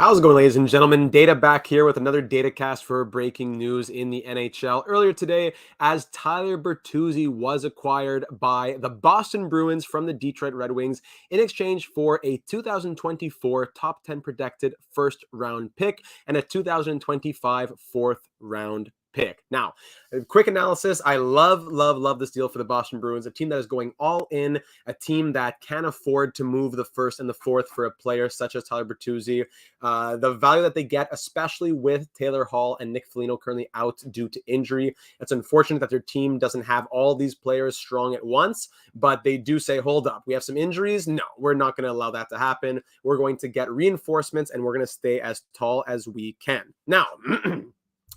How's it going, ladies and gentlemen? Data back here with another data cast for breaking news in the NHL. Earlier today, as Tyler Bertuzzi was acquired by the Boston Bruins from the Detroit Red Wings in exchange for a 2024 top 10 protected first round pick and a 2025 fourth round pick. Now, a quick analysis. I love this deal for the Boston Bruins, a team that is going all in, a team that can afford to move the first and the fourth for a player such as Tyler Bertuzzi. The value that they get, especially with Taylor Hall and Nick Foligno currently out due to injury. It's unfortunate that their team doesn't have all these players strong at once, but they do say, hold up, we have some injuries. No, we're not going to allow that to happen. We're going to get reinforcements and we're going to stay as tall as we can. Now,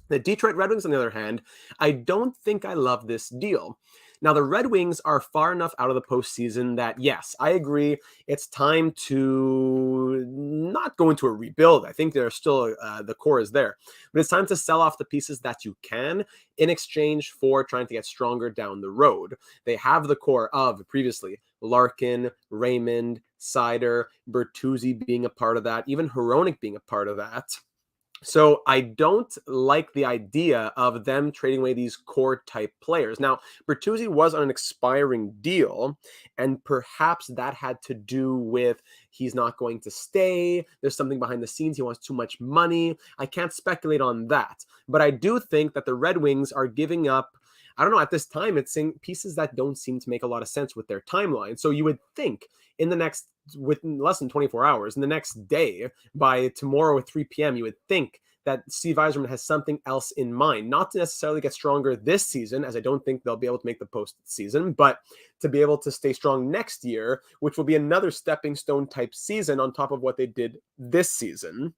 the Detroit Red Wings, on the other hand, I don't think I love this deal. Now, the Red Wings are far enough out of the postseason that, yes, I agree, it's time to not go into a rebuild. I think there's still, the core is there. But it's time to sell off the pieces that you can in exchange for trying to get stronger down the road. They have the core of, previously, Larkin, Raymond, Seider, Bertuzzi being a part of that, even Hronek being a part of that. So I don't like the idea of them trading away these core type players. Now, Bertuzzi was on an expiring deal, and perhaps that had to do with he's not going to stay. There's something behind the scenes. He wants too much money. I can't speculate on that. But I do think that the Red Wings are giving up, I don't know, at this time, it's pieces that don't seem to make a lot of sense with their timeline. So you would think within less than 24 hours, in the next day, by tomorrow at 3 p.m., you would think that Steve Yzerman has something else in mind, not to necessarily get stronger this season, as I don't think they'll be able to make the postseason, but to be able to stay strong next year, which will be another stepping stone type season on top of what they did this season.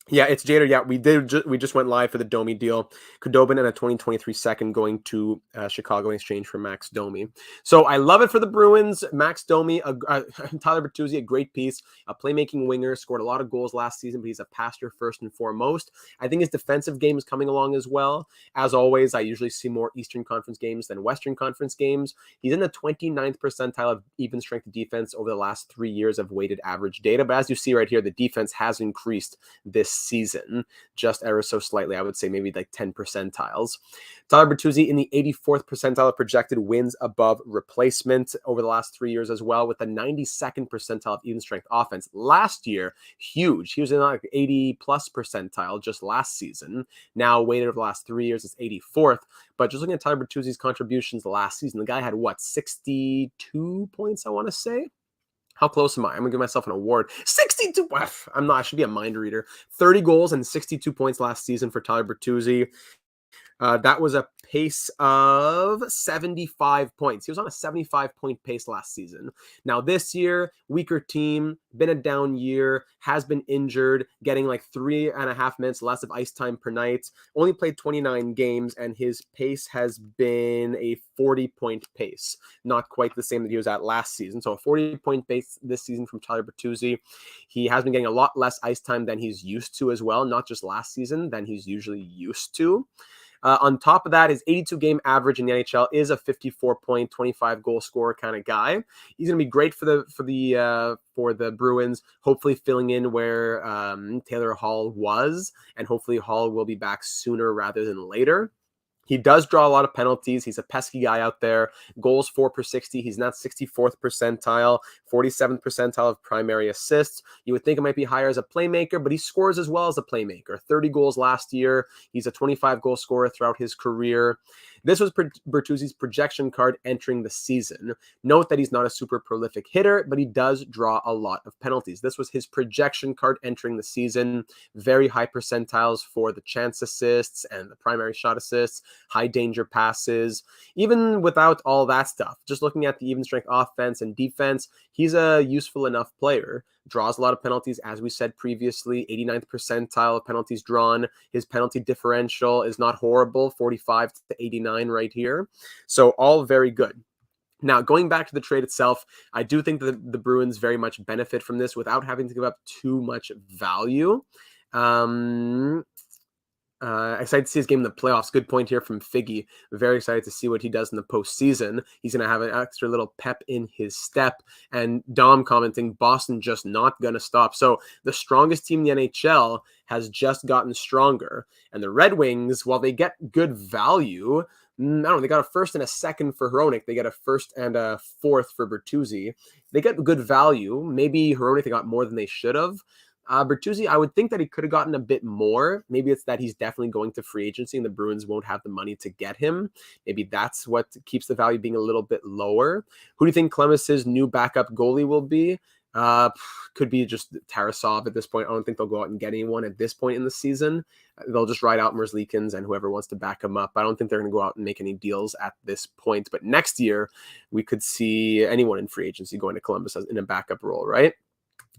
Yeah, it's Jader. Yeah, we just went live for the Domi deal. Khudobin and a 2023 second going to Chicago in exchange for Max Domi. So I love it for the Bruins. Max Domi, Tyler Bertuzzi, a great piece, a playmaking winger, scored a lot of goals last season, but he's a passer first and foremost. I think his defensive game is coming along as well. As always, I usually see more Eastern Conference games than Western Conference games. He's in the 29th percentile of even strength defense over the last 3 years of weighted average data. But as you see right here, the defense has increased this season, just ever so slightly. I would say maybe like 10 percentiles. Tyler Bertuzzi in the 84th percentile of projected wins above replacement over the last 3 years as well, with the 92nd percentile of even strength offense. Last year, huge. He was in like 80 plus percentile just last season. Now weighted over the last 3 years, it's 84th. But just looking at Tyler Bertuzzi's contributions last season, the guy had what, 62 points, I want to say? How close am I? I'm going to give myself an award. 62. I'm not. I should be a mind reader. 30 goals and 62 points last season for Tyler Bertuzzi. That was a pace of 75 points. He was on a 75-point pace last season. Now, this year, weaker team, been a down year, has been injured, getting like 3.5 minutes less of ice time per night, only played 29 games, and his pace has been a 40-point pace. Not quite the same that he was at last season. So a 40-point pace this season from Tyler Bertuzzi. He has been getting a lot less ice time than he's used to as well, not just last season, than he's usually used to. On top of that, his 82-game average in the NHL is a 54-point, 25-goal scorer kind of guy. He's going to be great for the Bruins, hopefully filling in where Taylor Hall was, and hopefully Hall will be back sooner rather than later. He does draw a lot of penalties. He's a pesky guy out there. Goals 4 per 60. He's not 64th percentile, 47th percentile of primary assists. You would think it might be higher as a playmaker, but he scores as well as a playmaker. 30 goals last year. He's a 25-goal scorer throughout his career. This was Bertuzzi's projection card entering the season. Note that he's not a super prolific hitter, but he does draw a lot of penalties. This was his projection card entering the season. Very high percentiles for the chance assists and the primary shot assists, high danger passes. Even without all that stuff, just looking at the even strength offense and defense, he's a useful enough player. Draws a lot of penalties, as we said previously, 89th percentile of penalties drawn. His penalty differential is not horrible, 45 to 89 right here. So all very good. Now, going back to the trade itself, I do think that the Bruins very much benefit from this without having to give up too much value. Excited to see his game in the playoffs. Good point here from Figgy. Very excited to see what he does in the postseason. He's going to have an extra little pep in his step. And Dom commenting, Boston just not going to stop. So the strongest team in the NHL has just gotten stronger. And the Red Wings, while they get good value, I don't know, they got a first and a second for Hronek. They got a first and a fourth for Bertuzzi. They get good value. Maybe Hronek, they got more than they should have. Bertuzzi, I would think that he could have gotten a bit more. Maybe it's that he's definitely going to free agency and the Bruins won't have the money to get him. Maybe that's what keeps the value being a little bit lower. Who do you think Clemens' new backup goalie will be? Could be just Tarasov at this point. I don't think they'll go out and get anyone at this point in the season. They'll just ride out Merzlikins and whoever wants to back him up. I don't think they're going to go out and make any deals at this point. But next year, we could see anyone in free agency going to Columbus in a backup role, right?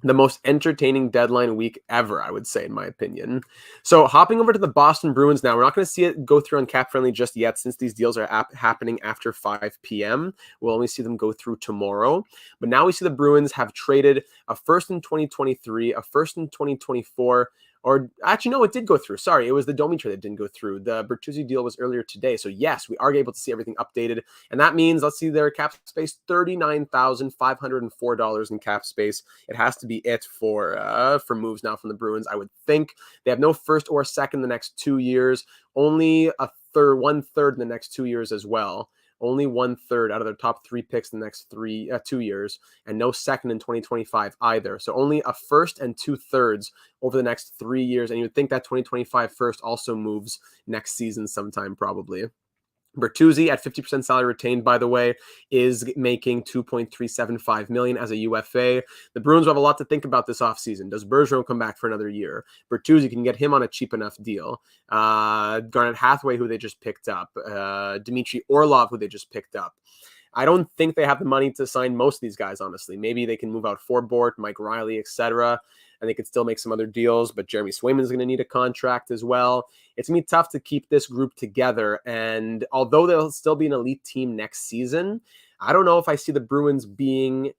The most entertaining deadline week ever, I would say, in my opinion. So hopping over to the Boston Bruins now, we're not going to see it go through on Cap Friendly just yet since these deals are happening after 5 p.m. We'll only see them go through tomorrow. But now we see the Bruins have traded a first in 2023, a first in 2024, or actually, no, it did go through. Sorry, it was the Domi trade that didn't go through. The Bertuzzi deal was earlier today. So yes, we are able to see everything updated. And that means, let's see their cap space, $39,504 in cap space. It has to be it for moves now from the Bruins, I would think. They have no first or second the next 2 years. Only one third in the next 2 years as well. Only 1/3 out of their top 3 picks in the next 2 years, and no second in 2025 either. So only a first and 2/3 over the next 3 years. And you would think that 2025 first also moves next season sometime probably. Bertuzzi at 50% salary retained, by the way, is making $2.375 million as a UFA. The Bruins will have a lot to think about this offseason. Does Bergeron come back for another year? Bertuzzi can get him on a cheap enough deal. Garnet Hathaway, who they just picked up. Dmitry Orlov, who they just picked up. I don't think they have the money to sign most of these guys, honestly. Maybe they can move out Forbort, Mike Riley, etc., and they could still make some other deals, but Jeremy Swayman's going to need a contract as well. It's going to be tough to keep this group together, and although they'll still be an elite team next season, I don't know if I see the Bruins being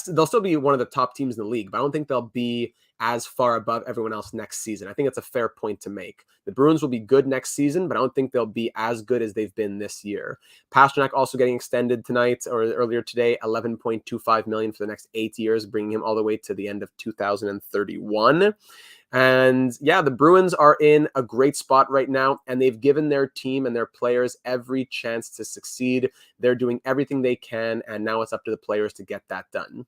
they'll still be one of the top teams in the league, but I don't think they'll be as far above everyone else next season. I think it's a fair point to make. The Bruins will be good next season, but I don't think they'll be as good as they've been this year. Pasternak also getting extended tonight or earlier today, $11.25 million for the next 8 years, bringing him all the way to the end of 2031. And yeah, the Bruins are in a great spot right now, and they've given their team and their players every chance to succeed. They're doing everything they can, and now it's up to the players to get that done.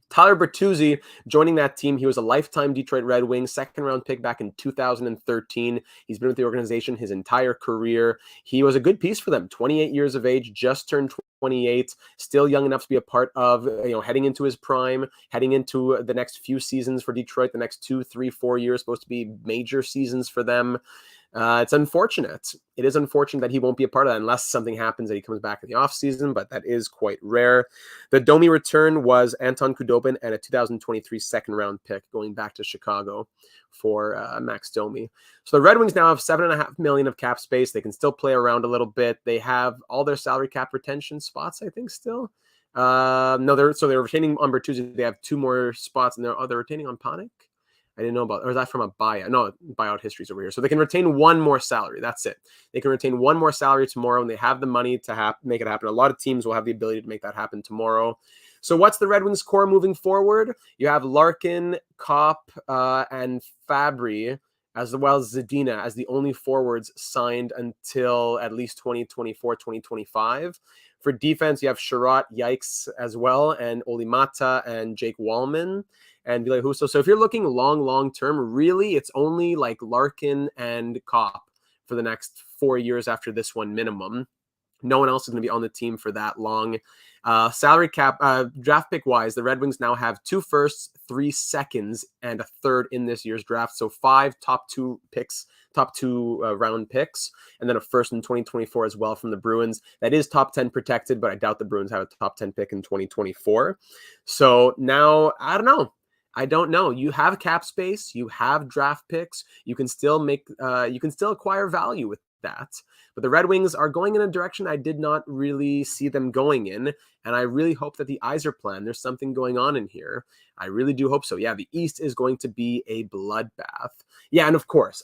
Tyler Bertuzzi joining that team. He was a lifetime Detroit Red Wings second-round pick back in 2013. He's been with the organization his entire career. He was a good piece for them. 28 years of age, just turned 28, still young enough to be a part of, heading into his prime, heading into the next few seasons for Detroit, the next 2, 3, 4 years, supposed to be major seasons for them. It's unfortunate. It is unfortunate that he won't be a part of that unless something happens that he comes back in the offseason, but that is quite rare. The Domi return was Anton Khudobin and a 2023 second-round pick going back to Chicago for Max Domi. So the Red Wings now have $7.5 million of cap space. They can still play around a little bit. They have all their salary cap retention spots, I think, still. They're retaining on Bertuzzi. They have 2 more spots, and they're retaining on Panik. I didn't know about, or is that from a buyout? No, buyout history's over here. So they can retain 1 more salary. That's it. They can retain 1 more salary tomorrow, and they have the money to make it happen. A lot of teams will have the ability to make that happen tomorrow. So what's the Red Wings core moving forward? You have Larkin, Kopp, and Fabry, as well as Zadina as the only forwards signed until at least 2024, 2025. For defense, you have Sherratt, Yikes as well, and Olimata and Jake Wallman and Ville Husso. So if you're looking long term, really, it's only like Larkin and Kopp for the next 4 years after this one minimum. No one else is going to be on the team for that long. Salary cap, draft pick wise, the Red Wings now have 2 firsts, 3 seconds, and a third in this year's draft. So 5 top 2 round picks, and then a first in 2024 as well from the Bruins. That is top 10 protected, but I doubt the Bruins have a top 10 pick in 2024. So now, I don't know. You have cap space, you have draft picks, you can still acquire value with that. But the Red Wings are going in a direction I did not really see them going in. And I really hope that the Yzerplan, there's something going on in here. I really do hope so. Yeah, the East is going to be a bloodbath. Yeah, and of course,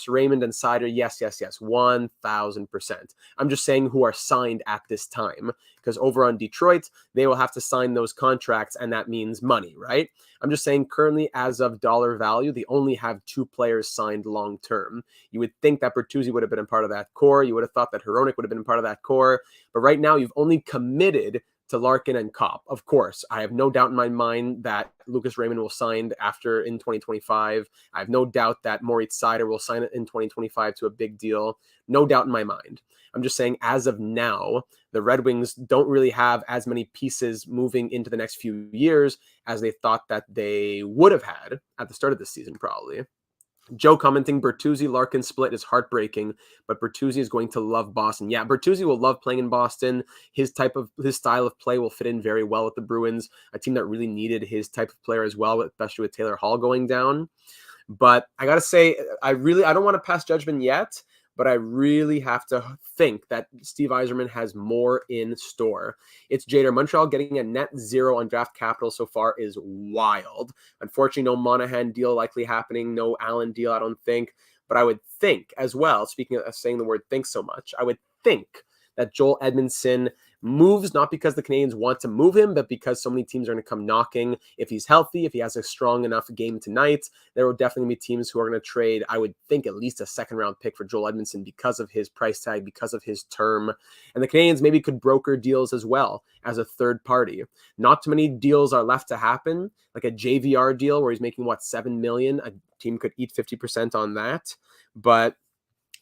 Raymond and Sider, yes, 1,000%. I'm just saying who are signed at this time, because over on Detroit, they will have to sign those contracts, and that means money, right? I'm just saying currently, as of dollar value, they only have 2 players signed long-term. You would think that Bertuzzi would have been a part of that core. You would have thought that Hronek would have been a part of that core. But right now, you've only committed to Larkin and Kopp. Of course, I have no doubt in my mind that Lucas Raymond will sign after in 2025. I have no doubt that Moritz Seider will sign it in 2025 to a big deal. No doubt in my mind. I'm just saying, as of now, the Red Wings don't really have as many pieces moving into the next few years as they thought that they would have had at the start of the season, probably. Joe commenting, Bertuzzi Larkin split is heartbreaking, but Bertuzzi is going to love Boston. Yeah, Bertuzzi will love playing in Boston. His style of play will fit in very well with the Bruins, a team that really needed his type of player as well, especially with Taylor Hall going down. But I gotta say, I don't want to pass judgment yet, but I really have to think that Steve Yzerman has more in store. It's Jader. Montreal getting a net 0 on draft capital so far is wild. Unfortunately, no Monahan deal likely happening, no Allen deal, I don't think. But I would think as well, speaking of saying the word think so much, I would think that Joel Edmondson moves not because the Canadiens want to move him, but because so many teams are going to come knocking. If he's healthy, if he has a strong enough game tonight, there will definitely be teams who are going to trade, I would think, at least a second-round pick for Joel Edmondson because of his price tag, because of his term. And the Canadiens maybe could broker deals as well as a third party. Not too many deals are left to happen, like a JVR deal where he's making, $7 million? A team could eat 50% on that. But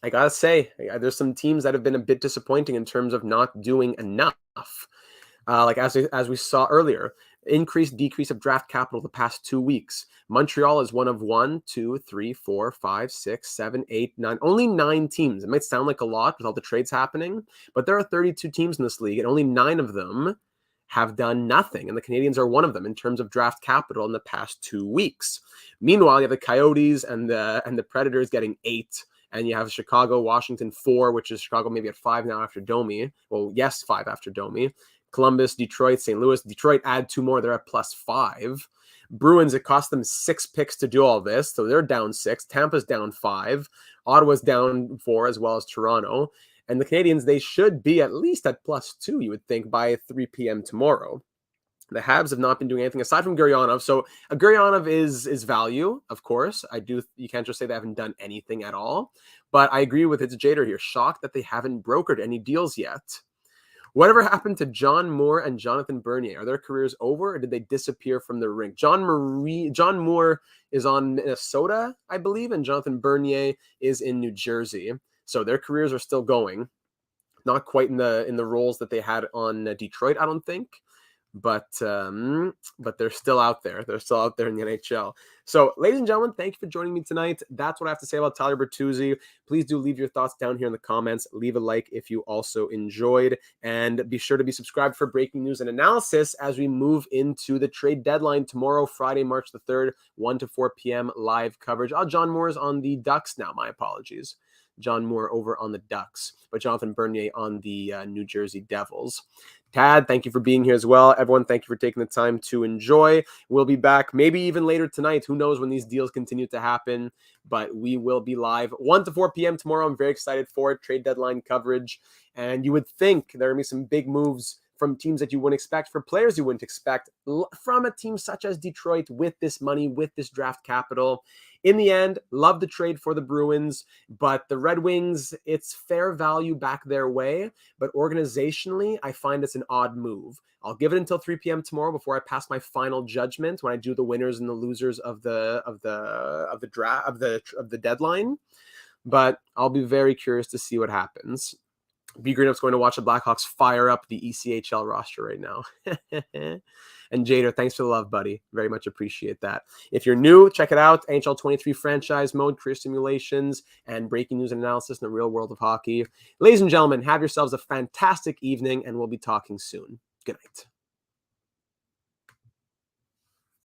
I gotta say, there's some teams that have been a bit disappointing in terms of not doing enough. Like as we saw earlier, decrease of draft capital the past 2 weeks. Montreal is one of 1, 2, 3, 4, 5, 6, 7, 8, 9. Only 9 teams. It might sound like a lot with all the trades happening, but there are 32 teams in this league, and only 9 of them have done nothing, and the Canadiens are one of them in terms of draft capital in the past 2 weeks. Meanwhile, you have the Coyotes and the Predators getting 8. And you have Chicago, Washington 4, which is Chicago maybe at 5 now after Domi. Well, yes, 5 after Domi. Columbus, Detroit, St. Louis. Detroit add 2 more. They're at +5. Bruins, it cost them 6 picks to do all this. So they're down 6. Tampa's down 5. Ottawa's down 4 as well as Toronto. And the Canadiens, they should be at least at +2, you would think, by 3 p.m. tomorrow. The Habs have not been doing anything aside from Guryanov. So Guryanov is value, of course. You can't just say they haven't done anything at all. But I agree with it's Jader here. Shocked that they haven't brokered any deals yet. Whatever happened to John Moore and Jonathan Bernier? Are their careers over, or did they disappear from the rink? John Moore is on Minnesota, I believe, and Jonathan Bernier is in New Jersey. So their careers are still going. Not quite in the roles that they had on Detroit, I don't think. But they're still out there. They're still out there in the NHL. So, ladies and gentlemen, thank you for joining me tonight. That's what I have to say about Tyler Bertuzzi. Please do leave your thoughts down here in the comments. Leave a like if you also enjoyed. And be sure to be subscribed for breaking news and analysis as we move into the trade deadline tomorrow, Friday, March the 3rd, 1 to 4 p.m. live coverage. John Moore's on the Ducks now. My apologies. John Moore over on the Ducks, but Jonathan Bernier on the New Jersey Devils. Tad, thank you for being here as well. Everyone, thank you for taking the time to enjoy. We'll be back maybe even later tonight. Who knows when these deals continue to happen, but we will be live 1 to 4 p.m. tomorrow. I'm very excited for it. Trade deadline coverage. And you would think there would be some big moves from teams that you wouldn't expect, for players you wouldn't expect, from a team such as Detroit with this money, with this draft capital. In the end, love the trade for the Bruins, but the Red Wings, it's fair value back their way, but organizationally, I find it's an odd move. I'll give it until 3 p.m. tomorrow before I pass my final judgment when I do the winners and the losers of the deadline. But I'll be very curious to see what happens. B Greenup's going to watch the Blackhawks fire up the ECHL roster right now. And Jader, thanks for the love, buddy. Very much appreciate that. If you're new, check it out. NHL 23 franchise mode, career simulations, and breaking news and analysis in the real world of hockey. Ladies and gentlemen, have yourselves a fantastic evening, and we'll be talking soon. Good night.